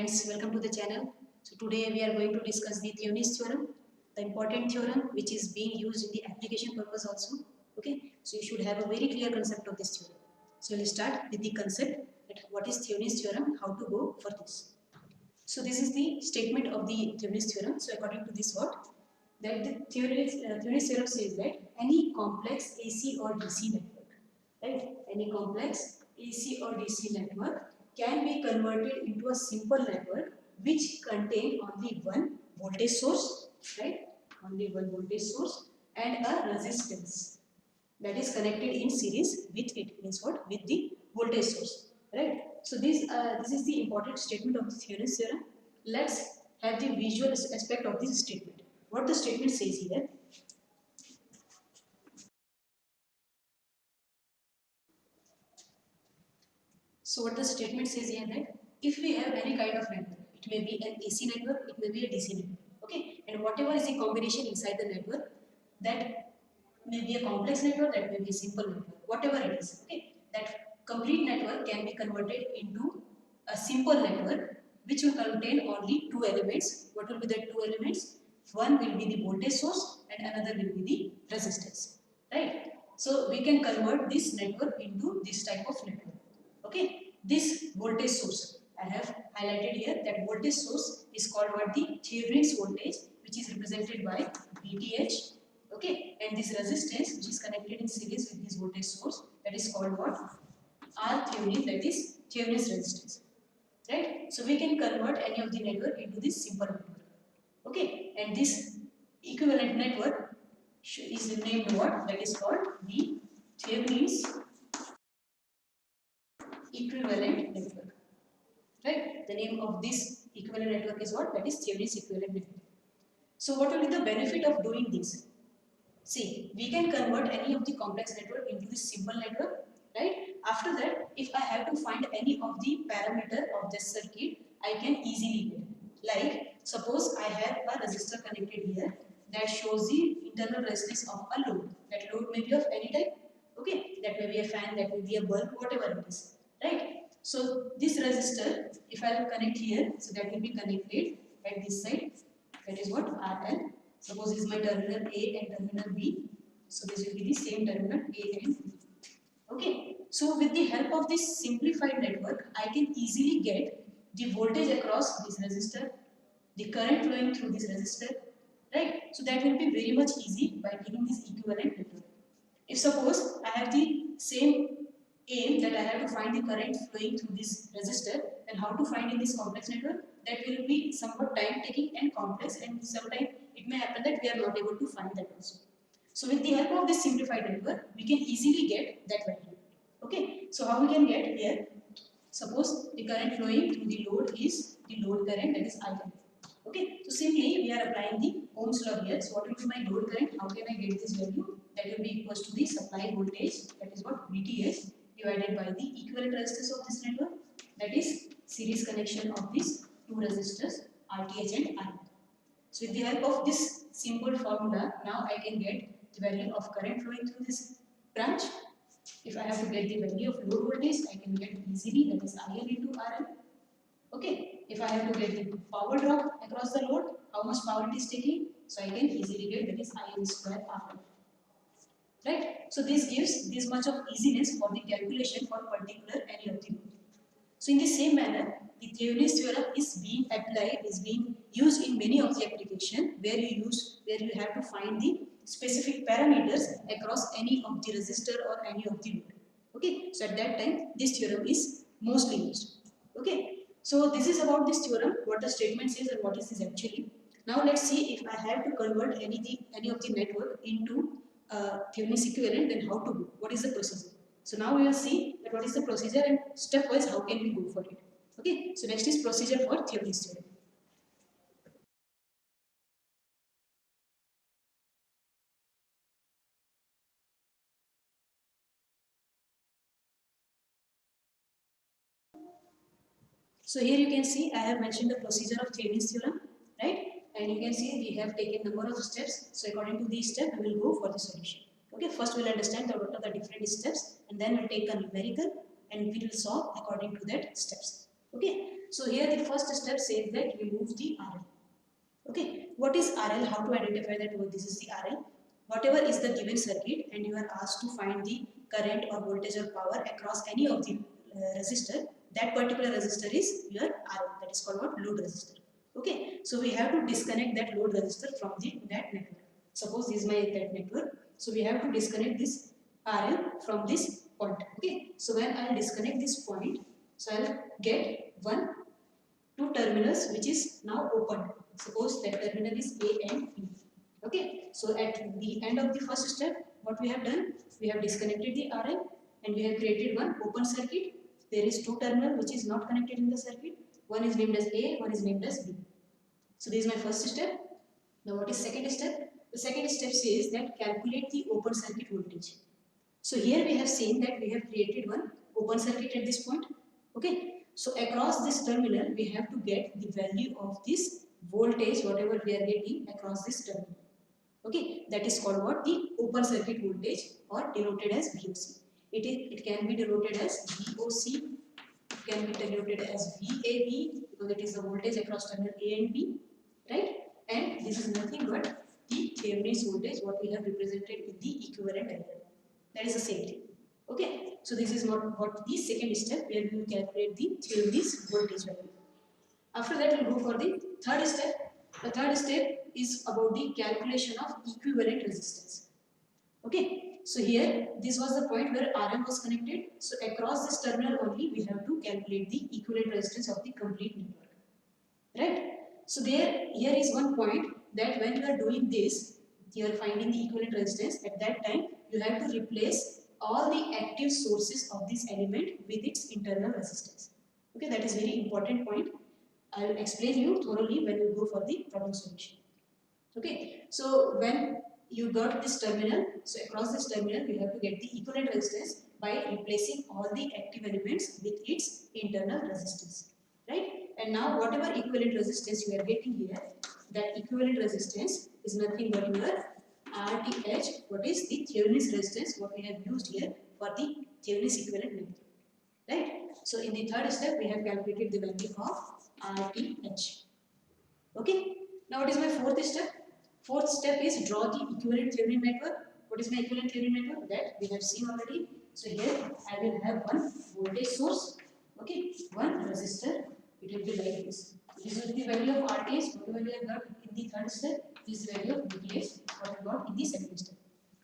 friends, welcome to the channel. So today we are going to discuss the Thevenin's theorem, the important theorem which is being used in the application purpose also. Okay, so you should have a very clear concept of this theorem. So we'll start with the concept that what is Thevenin's theorem, how to go for this. So this is the statement of the Thevenin's theorem. So according to this what? That the Thevenin's theorem says that any complex AC or DC network, right? Any complex AC or DC network can be converted into a simple network which contain only one voltage source, right? Only one voltage source and a resistance that is connected in series with it, means what? With the voltage source, right? So this is the important statement of the Thevenin's theorem. Let's have the visual aspect of this statement. What the statement says here. So what the statement says here that if we have any kind of network, it may be an AC network, it may be a DC network, okay, and whatever is the combination inside the network, that may be a complex network, that may be a simple network, whatever it is, okay, that complete network can be converted into a simple network which will contain only two elements. What will be the two elements? One will be the voltage source and another will be the resistance, right? So we can convert this network into this type of network. Okay, this voltage source I have highlighted here. That voltage source is called what? The Thevenin's voltage, which is represented by VTH. Okay, and this resistance, which is connected in series with this voltage source, that is called what? R Thevenin, that is Thevenin's resistance. Right? So we can convert any of the network into this simple network. Okay, and this equivalent network is named what? That is called the Thevenin's equivalent network. Right? The name of this equivalent network is what? That is Thevenin's equivalent network. So what will be the benefit of doing this? See, we can convert any of the complex network into this simple network, right? After that, if I have to find any of the parameter of this circuit, I can easily get. Like, suppose I have a resistor connected here that shows the internal resistance of a load. That load may be of any type, okay? That may be a fan, that may be a bulb, whatever it is, right? So this resistor, if I will connect here, so that will be connected at this side. That is what? RL. Suppose this is my terminal A and terminal B. So this will be the same terminal A and B. Okay. So with the help of this simplified network, I can easily get the voltage across this resistor, the current flowing through this resistor, right? So that will be very much easy by taking this equivalent network. If suppose I have the same aim that I have to find the current flowing through this resistor, then how to find in this complex network? That will be somewhat time taking and complex, and sometimes it may happen that we are not able to find that also. So with the help of this simplified network, we can easily get that value. Okay, so how we can get here? Suppose the current flowing through the load is the load current, that is I. Okay, so simply we are applying the Ohm's law here. So what will be my load current? How can I get this value? That will be equals to the supply voltage, that is what? VTH, divided by the equivalent resistance of this network, that is series connection of these two resistors RTH and I. So with the help of this simple formula, now I can get the value of current flowing through this branch. If I have to get the value of load voltage, I can get easily, that is IL into RL. Okay, if I have to get the power drop across the load, how much power it is taking, so I can easily get that is IL square RL. Right? So this gives this much of easiness for the calculation for particular any of the load. So in the same manner, the Thevenin's theorem is being applied, is being used in many of the application where you have to find the specific parameters across any of the resistor or any of the load. Okay, so at that time this theorem is mostly used. Okay, so this is about this theorem, what the statement says and what is this actually. Now let's see if I have to convert any of the network into Thevenin's equivalent, then how to do, what is the procedure. So now we will see that what is the procedure and stepwise how can we go for it. Okay, so next is procedure for Thevenin's theorem. So here you can see I have mentioned the procedure of Thevenin's theorem, right? And you can see we have taken number of steps. So according to these steps, we will go for the solution. Okay, first we'll understand what are the different steps, and then we'll take a numerical and we will solve according to that steps. Okay, so here the first step says that remove the RL. Okay, what is RL? How to identify that this is the RL? Whatever is the given circuit and you are asked to find the current or voltage or power across any of the resistor, that particular resistor is your RL. That is called what? Load resistor. Okay, so we have to disconnect that load resistor from that network. Suppose this is my that network. So we have to disconnect this RL from this point. Okay, so when I will disconnect this point, so I will get two terminals which is now open. Suppose that terminal is A and B. Okay, so at the end of the first step, what we have done, we have disconnected the RL and we have created one open circuit. There is two terminal which is not connected in the circuit. One is named as A, one is named as B. So this is my first step. Now what is second step? The second step says that calculate the open circuit voltage. So here we have seen that we have created one open circuit at this point. Okay. So across this terminal, we have to get the value of this voltage, whatever we are getting across this terminal. Okay. That is called what? The open circuit voltage or denoted as VOC. It can be denoted as VOC. It can be denoted as VAB because it is the voltage across terminal A and B. Right. And this is nothing but the Thevenin's voltage, what we have represented in the equivalent diagram. That is the same thing. Okay, so this is what the second step where we will calculate the Thevenin's voltage value. After that, we'll go for the third step. The third step is about the calculation of equivalent resistance. Okay, so here this was the point where RM was connected. So across this terminal only, we have to calculate the equivalent resistance of the complete network. Right? So here is one point that when you are doing this, you are finding the equivalent resistance. At that time, you have to replace all the active sources of this element with its internal resistance. Okay, that is very important point. I will explain you thoroughly when you go for the problem solution. Okay, so when you got this terminal, so across this terminal, you have to get the equivalent resistance by replacing all the active elements with its internal resistance, right? And now whatever equivalent resistance you are getting here, that equivalent resistance is nothing but your RTH, what is the Thevenin's resistance, what we have used here for the Thevenin's equivalent method, right? So in the third step, we have calculated the value of RTH. Okay. Now what is my fourth step? Fourth step is draw the equivalent Thevenin network. What is my equivalent Thevenin network? That we have seen already. So here I will have one voltage source. Okay. One resistor. It will be like this. This is the value of RTH. Whatever we have got in the third step. This is the value of VTH. What we got in the second step.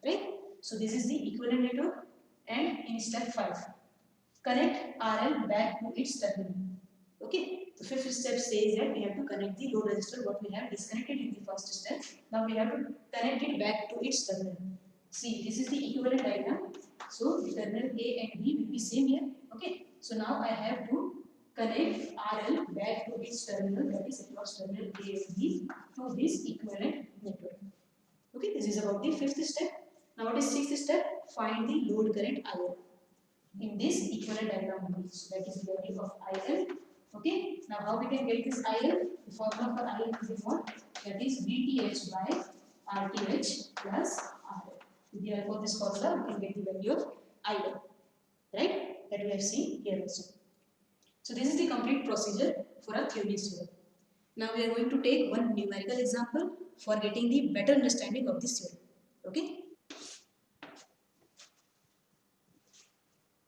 Right. So this is the equivalent network. And in step 5, connect RL back to its terminal. Okay, the fifth step says that we have to connect the load resistor what we have disconnected in the first step. Now we have to connect it back to its terminal. See, this is the equivalent diagram. So the terminal A and B will be same here. Okay, so now I have to connect RL back to its terminal, that is across terminal A and B, to this equivalent network. Okay, this is about the fifth step. Now what is sixth step? Find the load current IL in this equivalent diagram only. So that is the value of IL. Okay. Now how we can get this IL? The formula for IL is what? That is VTH by RTH plus RL. With the help of this formula, we can get the value of IL. Right? That we have seen here also. So this is the complete procedure for a Thevenin's theorem. Now we are going to take one numerical example for getting the better understanding of this theorem. Okay.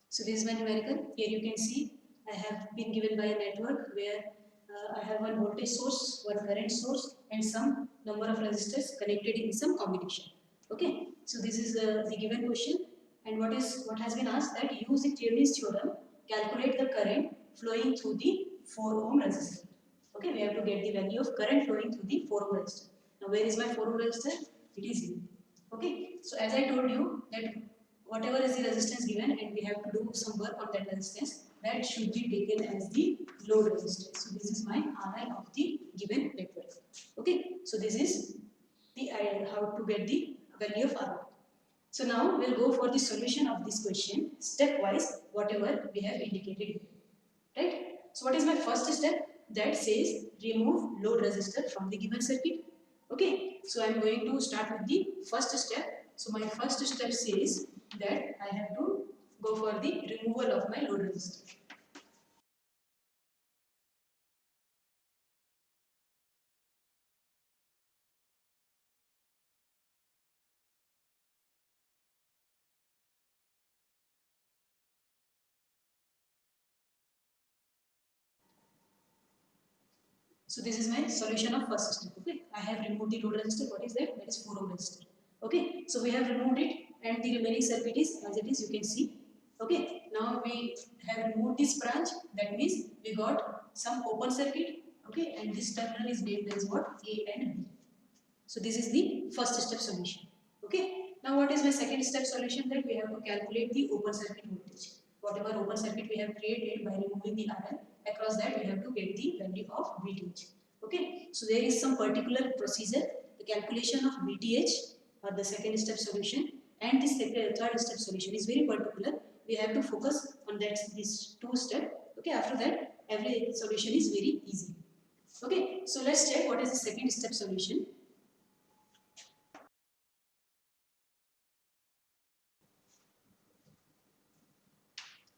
So this is my numerical. Here you can see I have been given by a network where I have one voltage source, one current source and some number of resistors connected in some combination. Okay. So this is the given question and what has been asked that use the Thevenin's theorem, calculate the current flowing through the 4 ohm resistor. Okay, we have to get the value of current flowing through the 4 ohm resistor. Now where is my 4 ohm resistor? It is here. Okay, so as I told you that whatever is the resistance given and we have to do some work on that resistance, that should be taken as the load resistance. So this is my RI of the given network. Okay, so this is the how to get the value of RI. So now we'll go for the solution of this question stepwise, whatever we have indicated here. Right? So what is my first step? That says remove load resistor from the given circuit. Okay, so I'm going to start with the first step. So my first step says that I have to go for the removal of my load resistor. So this is my solution of first step. Okay, I have removed the load resistor. What is that? That is 4 ohm resistor. Okay, so we have removed it, and the remaining circuit is as it is. You can see. Okay, now we have removed this branch. That means we got some open circuit. Okay, and this terminal is named as what? A and B. So this is the first step solution. Okay. Now what is my second step solution? That we have to calculate the open circuit voltage. Whatever open circuit we have created by removing the RL, across that we have to get the value of VTH. Okay. So there is some particular procedure. The calculation of VTH or the second step solution and this third step solution is very particular. We have to focus on that these two steps. Okay. After that, every solution is very easy. Okay. So let's check what is the second step solution.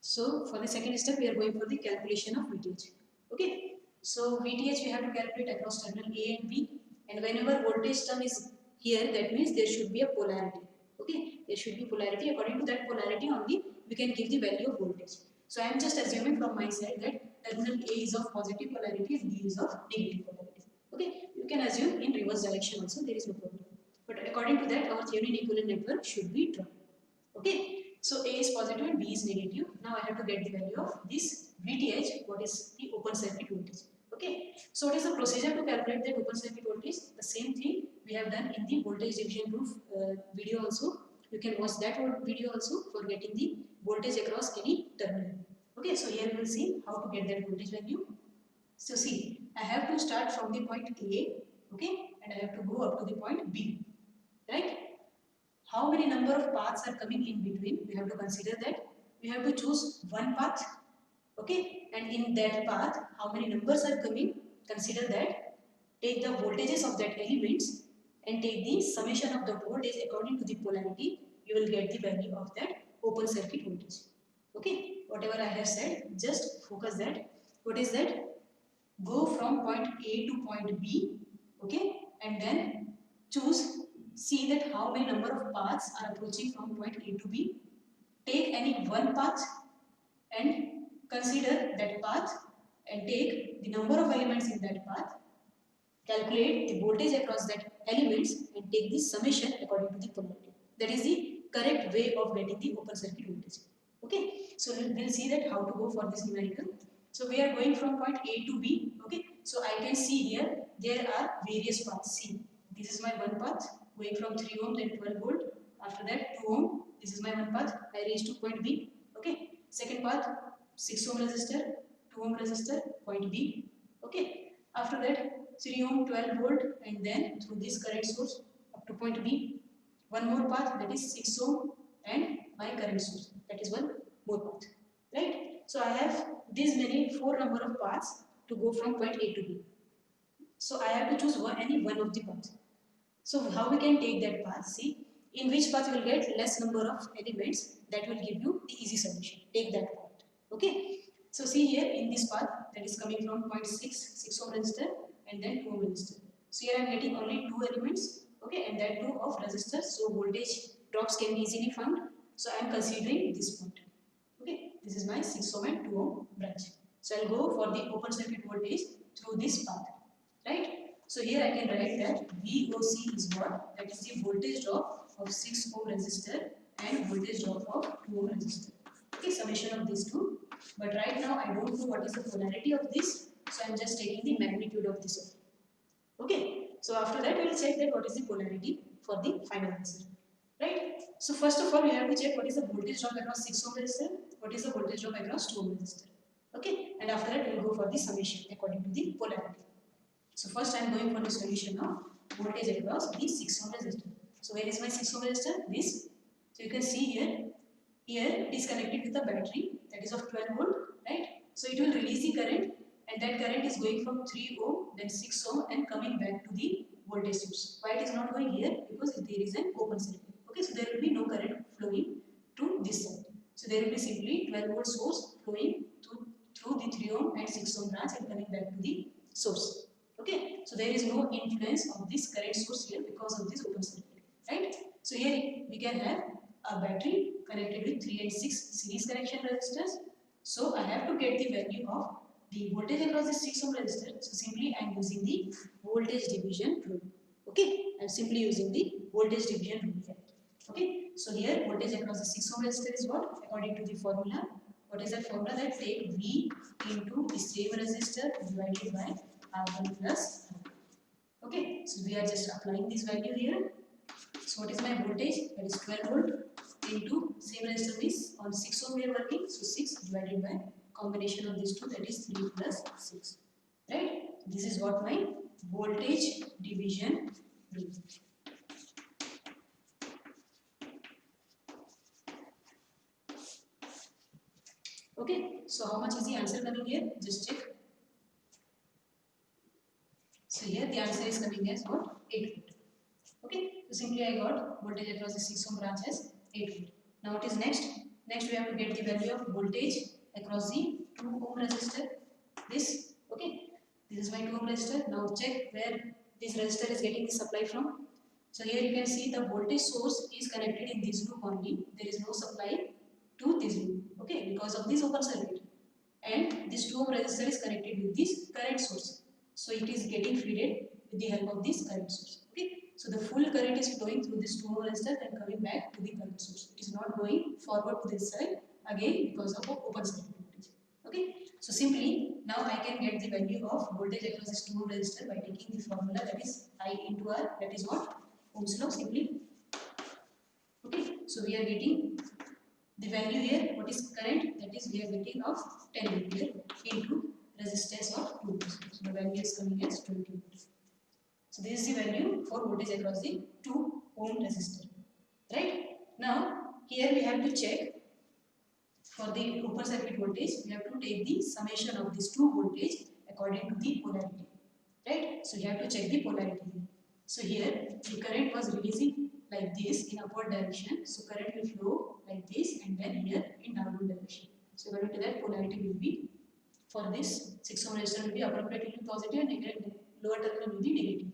So for the second step, we are going for the calculation of VTH. Okay. So VTH we have to calculate across terminal A and B, and whenever voltage term is here, that means there should be a polarity. Okay. There should be polarity. According to that polarity only, we can give the value of voltage. So I am just assuming from my side that terminal A is of positive polarity and B is of negative polarity. Okay. You can assume in reverse direction also, there is no problem. But according to that, our Thevenin equivalent network should be drawn. Okay, so A is positive and B is negative. Now I have to get the value of this VTH, what is the open circuit voltage. Okay, so what is the procedure to calculate that open circuit voltage? The same thing we have done in the voltage division proof video also. You can watch that video also for getting the voltage across any terminal. Okay, so here we will see how to get that voltage value. So see, I have to start from the point A, okay, and I have to go up to the point B, right? How many number of paths are coming in between? We have to consider that. We have to choose one path, okay, and in that path, how many numbers are coming? Consider that. Take the voltages of that elements and take the summation of the voltage according to the polarity. You will get the value of that open circuit voltage. Okay, whatever I have said, just focus that. What is that? Go from point A to point B, okay, and then choose, see that how many number of paths are approaching from point A to B. Take any one path and consider that path and take the number of elements in that path, calculate the voltage across that elements and take the summation according to the polarity. That is the correct way of getting the open circuit voltage. Okay, so we'll see that how to go for this numerical. So we are going from point A to B. Okay, so I can see here there are various paths. See, this is my one path going from 3 ohm then 12 volt. After that 2 ohm. This is my one path. I reach to point B. Okay, second path 6 ohm resistor, 2 ohm resistor, point B. Okay, after that 3 ohm 12 volt and then through this current source up to point B. One more path, that is 6 ohm and my current source, that is one more path, right? So I have these many 4 number of paths to go from point A to B. So I have to choose any one of the paths. So how we can take that path? See, in which path you will get less number of elements, that will give you the easy solution. Take that path. Okay. So see here in this path that is coming from 6 ohm resistor and then 2 ohm resistor. So here I am getting only 2 elements. Okay, and that 2 of resistors. So voltage drops can be easily found. So I am considering this point. Okay, this is my 6 ohm and 2 ohm branch. So I'll go for the open circuit voltage through this path, right? So here I can write that VOC is what? That is the voltage drop of 6 ohm resistor and voltage drop of 2 ohm resistor. Okay, summation of these two. But right now I don't know what is the polarity of this, so I'm just taking the magnitude of this. Okay, so after that we will check that what is the polarity for the final answer. Right? So first of all, we have to check what is the voltage drop across 6 ohm resistor, what is the voltage drop across 2 ohm resistor. Okay, and after that we will go for the summation according to the polarity. So first I am going for the solution of voltage across the 6 ohm resistor. So where is my 6 ohm resistor? This. So you can see here it is connected with a battery that is of 12 volt, right? So it will release the current and that current is going from 3 ohm then 6 ohm and coming back to the voltage source. Why it is not going here? Because there is an open circuit. Okay, so there will be no current flowing to this side. So there will be simply 12 volt source flowing through the 3 ohm and 6 ohm branch and coming back to the source. Okay, so there is no influence of this current source here because of this open circuit, right? So here we can have a battery connected with 3 and 6 series connection resistors. So I have to get the value of the voltage across the 6 ohm resistor, so simply I am using the voltage division rule. Okay, I am simply using the voltage division rule here. Okay, so here voltage across the 6 ohm resistor is what? According to the formula, what is that formula? That take V into the same resistor divided by R1 plus R2. Okay, so we are just applying this value here. So what is my voltage? That is 12 volt into same resistor means on 6 ohm we are working. So 6 divided by combination of these two, that is 3 plus 6. Right? This is what my voltage division rule. Okay, so how much is the answer coming here? Just check. So here the answer is coming as what? 8 volt. Okay, so simply I got voltage across the 6 ohm branch as 8 volt. Now what is next? Next we have to get the value of voltage across the 2 ohm resistor. This, okay, this is my 2 ohm resistor. Now check where this resistor is getting the supply from. So here you can see the voltage source is connected in this loop only. There is no supply to this loop. Okay, because of this open circuit. And this 2 ohm resistor is connected with this current source. So it is getting fed with the help of this current source. Okay, so the full current is flowing through this 2 ohm resistor and coming back to the current source. It is not going forward to this side again because of open circuit voltage. Okay, so simply now I can get the value of voltage across this 2 ohm resistor by taking the formula, that is I into R, that is what? Ohm's law simply. Okay, so we are getting the value here, what is current, that is we are getting of 10 ampere into resistance of 2 ohms. So the value is coming as 20 volts. So this is the value for voltage across the 2 ohm resistor. Right? Now here we have to check for the open circuit voltage, we have to take the summation of these two voltage according to the polarity. Right? So you have to check the polarity here. So here the current was releasing like this in upward direction. So current will flow like this and then here in downward direction. So according to that, polarity will be for this 6 ohm resistor will be appropriately positive and negative, lower terminal will be negative.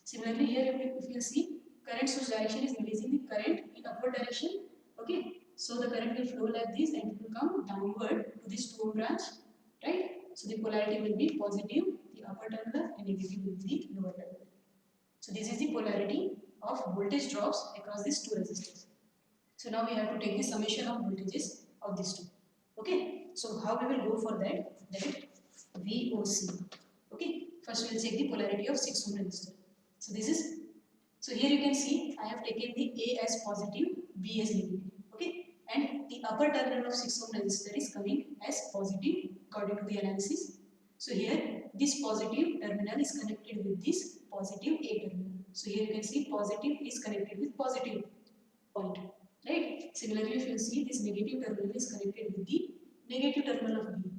Similarly here if you see current source direction is releasing the current in upward direction. Okay, so the current will flow like this and it will come downward to this 2 ohm branch. Right? So the polarity will be positive, the upper terminal, and negative will be the lower terminal. So this is the polarity of voltage drops across these two resistors. So now we have to take the summation of voltages of these two. Okay, so how we will go for that? That VOC. Okay, first we will check the polarity of 6 ohm resistor. So this is, so here you can see I have taken the A as positive, B as negative. Okay, and the upper terminal of 6 ohm resistor is coming as positive according to the analysis. So here this positive terminal is connected with this positive A terminal. So here you can see positive is connected with positive point. Right? Similarly, if you see this negative terminal is connected with the negative terminal of B.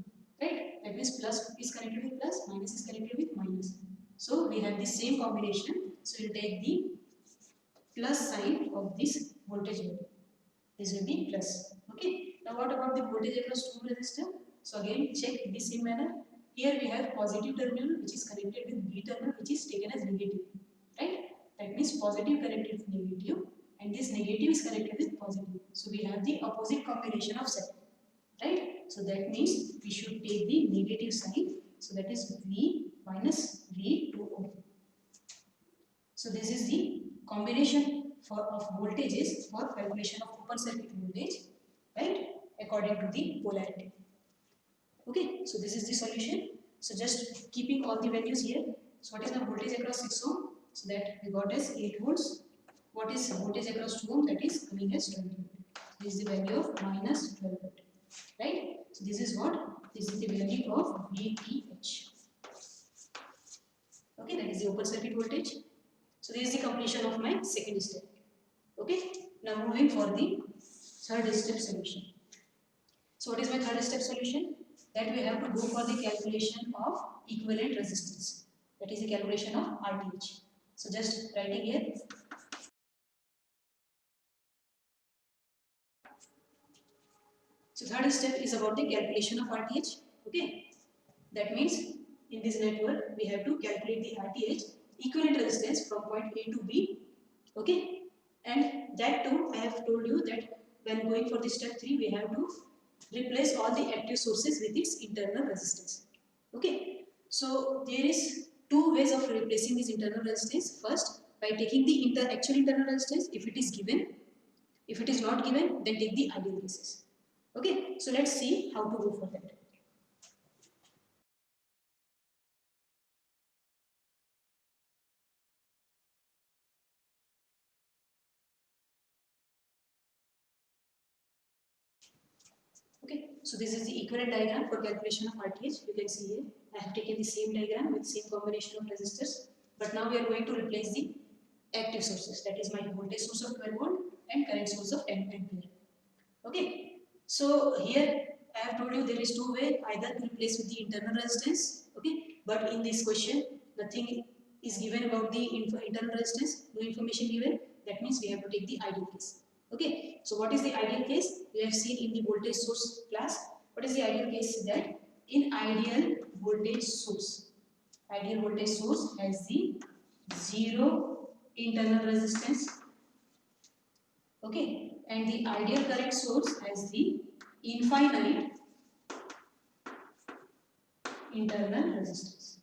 Right? That means plus is connected with plus, minus is connected with minus. So we have the same combination. So we'll take the plus sign of this voltage value. This will be plus. Okay. Now what about the voltage across 2 resistor? So again check the same manner. Here we have positive terminal which is connected with B terminal which is taken as negative. Right? That means positive connected with negative and this negative is connected with positive. So we have the opposite combination of set. Right? So that means we should take the negative sign. So that is V minus V2O. So this is the combination of voltages for calculation of open circuit voltage, right? According to the polarity. Okay, so this is the solution. So just keeping all the values here. So what is the voltage across 6 ohm? So that we got as 8 volts. What is voltage across 2 ohm? That is coming as 20 volt. This is the value of minus 12 volt. Right? So this is what? This is the value of VTH. Okay, that is the open circuit voltage. So this is the completion of my second step. Okay, now moving for the third step solution. So what is my third step solution? That we have to go for the calculation of equivalent resistance. That is the calculation of RTH. So just writing here. So third step is about the calculation of RTH. Okay, that means in this network we have to calculate the RTH equivalent resistance from point A to B. Okay, and that too I have told you that when going for the step 3 we have to replace all the active sources with its internal resistance. Okay, so there is two ways of replacing this internal resistance. First, by taking the actual internal resistance if it is given. If it is not given, then take the ideal cases. Okay, so let's see how to go for that. Okay, so this is the equivalent diagram for calculation of RTH. You can see here, I have taken the same diagram with same combination of resistors, but now we are going to replace the active sources. That is my voltage source of 12 volt and current source of 10 ampere. Okay, so here I have told you there is two ways, either to replace with the internal resistance. Okay, but in this question, nothing is given about the internal resistance, no information given. That means we have to take the ideal case. Okay, so what is the ideal case? We have seen in the voltage source class. What is the ideal case? That in ideal voltage source has the zero internal resistance. Okay, and the ideal current source has the infinite internal resistance.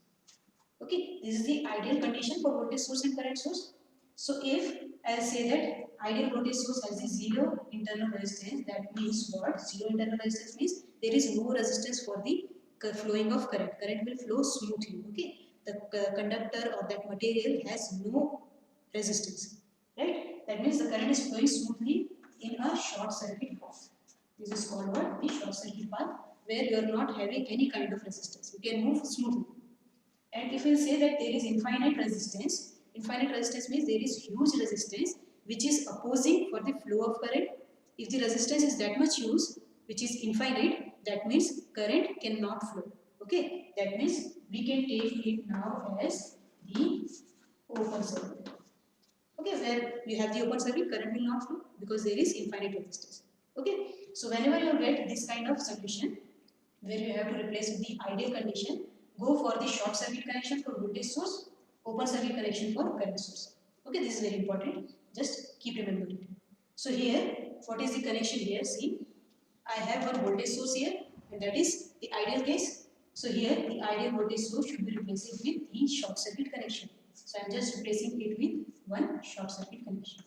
Okay, this is the ideal condition for voltage source and current source. So if I'll say that ideal voltage source has the zero internal resistance, that means what? Zero internal resistance means there is no resistance for the flowing of current. Current will flow smoothly. Okay, the conductor or that material has no resistance, right? That means the current is flowing smoothly in a short circuit path. This is called what? The short circuit path, where you are not having any kind of resistance. You can move smoothly. And if we say that there is infinite resistance means there is huge resistance which is opposing for the flow of current. If the resistance is that much huge, which is infinite, that means current cannot flow. Okay, that means we can take it now as the open circuit. Okay, where you have the open circuit, current will not flow because there is infinite resistance. Okay, so whenever you get this kind of solution where you have to replace with the ideal condition, go for the short circuit connection for voltage source, open circuit connection for current source. Okay, this is very important. Just keep remembering it. So here, what is the connection here? See, I have one voltage source here, and that is the ideal case. So here, the ideal voltage source should be replaced with the short circuit connection. So I am just replacing it with one short circuit connection.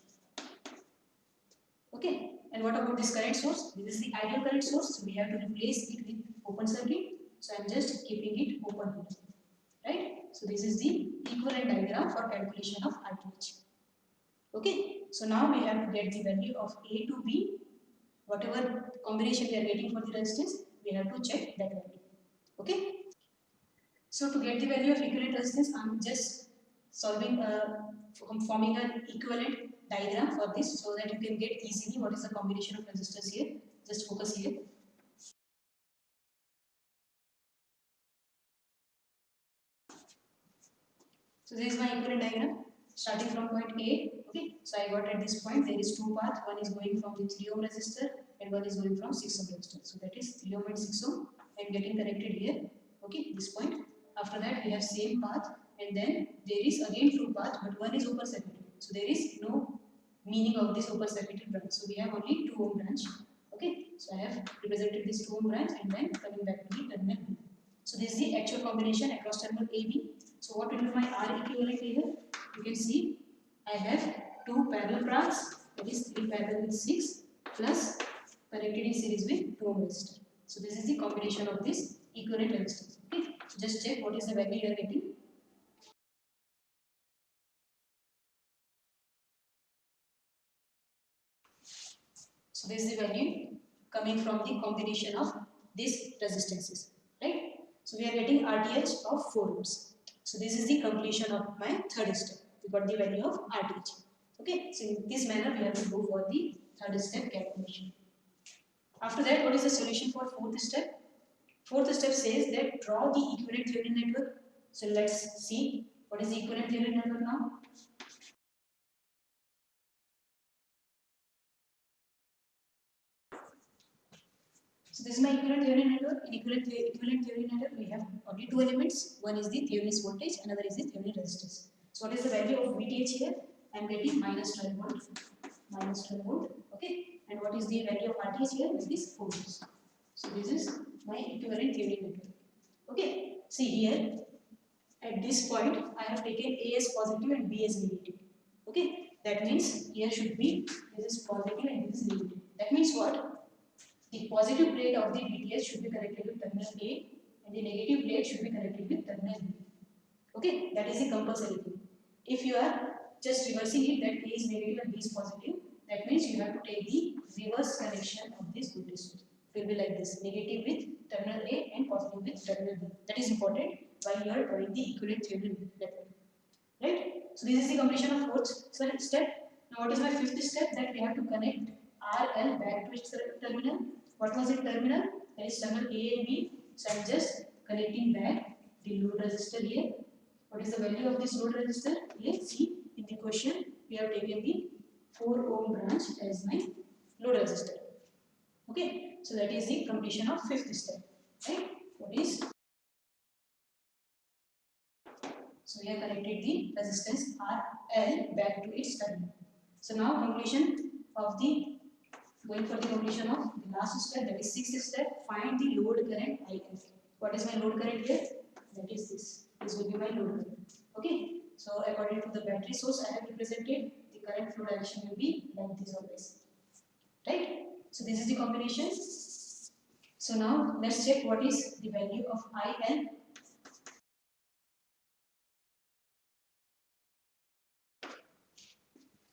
Okay, and what about this current source? This is the ideal current source, so we have to replace it with open circuit. So I am just keeping it open here, right? So this is the equivalent diagram for calculation of RTH. Okay, so now we have to get the value of A to B. Whatever combination we are getting for the resistance, we have to check that value. Okay, so to get the value of equivalent resistance, I am just solving, forming an equivalent diagram for this so that you can get easily what is the combination of resistors here. Just focus here. So this is my equivalent diagram starting from point A. Okay, so I got at this point there is two paths. One is going from the 3 ohm resistor and one is going from 6 ohm resistor. So that is 3 ohm and 6 ohm. I am getting connected here. Okay, this point. After that we have same path, and then there is again two paths, but one is open circuited. So there is no meaning of this open circuited branch. So we have only 2 ohm branch. Okay, so I have represented this 2 ohm branch and then coming back to the terminal B. So this is the actual combination across terminal AB. So what will be my R equivalent here? You can see I have two parallel branches, that is 3 parallel with 6 plus connected in series with 2 ohm resistor. So this is the combination of this equivalent resistance. Okay, so just check what is the value you are getting. So this is the value coming from the combination of these resistances, right? So we are getting RTH of 4 ohms. So this is the completion of my third step. We got the value of RTH. Okay, so in this manner we have to go for the third step calculation. After that, what is the solution for fourth step? Fourth step says that draw the equivalent theory network. So let's see what is the equivalent theory network now. So this is my equivalent theory network. In equivalent theory network, we have only two elements. One is the Thevenin's voltage, another is the Thevenin resistance. So what is the value of VTH here? I am getting minus 12 volt. Minus 12 volt. Okay. And what is the value of RTH here? That is 4 ohms. So this is my equivalent theory network. Okay. See here, at this point, I have taken A as positive and B as negative. Okay, that means here should be this is positive and this is negative. That means what? The positive plate of the BTS should be connected with terminal A and the negative plate should be connected with terminal B. Okay, that is the compulsory thing. If you are just reversing it that A is negative and B is positive, that means you have to take the reverse connection of this voltage source. It will be like this, negative with terminal A and positive with terminal B. That is important while you are drawing the equivalent Thevenin network. Right? So this is the completion of fourth step. Now what is my fifth step? That we have to connect RL back to its terminal. What was it terminal? That is terminal A and B. So I am just connecting back the load resistor here. What is the value of this load resistor? Here, see in the question we have taken the 4 ohm branch as my load resistor. Okay, so that is the completion of fifth step. Right? What is? So we have connected the resistance RL back to its terminal. So now completion of the going for the completion of the last step, that is sixth step. Find the load current IL. What is my load current here? That is this. This will be my load current. Okay. So according to the battery source I have represented, the current flow direction will be like this always. Right? So this is the combination. So now let's check what is the value of IL.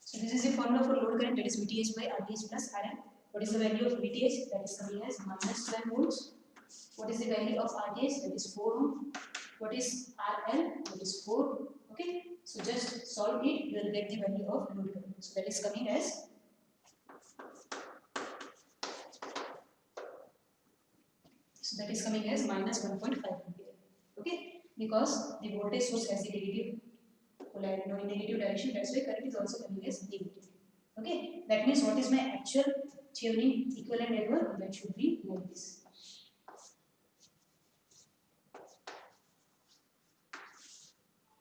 So this is the formula for load current, that is VTH by RTH plus RL. What is the value of VTH? That is coming as minus 12 volts. What is the value of RTH? That is 4 ohm. What is RL? That is 4. Okay. So just solve it, you will get the value of load current. So that is coming as minus 1.5 ampere. Okay. Because the voltage source has the negative polarity, negative direction. That's why current is also coming as negative. Okay, that means what is my actual Thevenin equivalent network? That should be like this.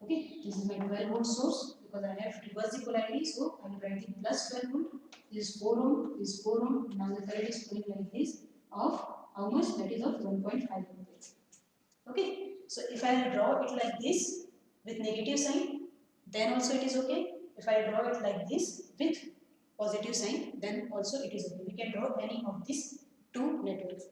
Okay, this is my 12 volt source because I have reversed the polarity, so I will write the plus 12 volt. This is 4 ohm, this is 4 ohm. Now the current is flowing like this of how much? That is of 1.5 ampere. Okay, so if I draw it like this with negative sign, then also it is okay. If I draw it like this with positive sign, then also it is okay. We can draw any of these two networks.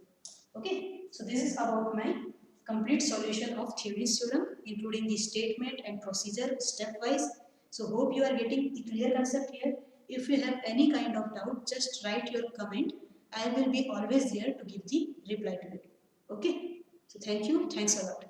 Okay, so this is about my complete solution of Thevenin's theorem, including the statement and procedure stepwise. So hope you are getting the clear concept here. If you have any kind of doubt, just write your comment. I will be always there to give the reply to it. Okay, so thank you. Thanks a lot.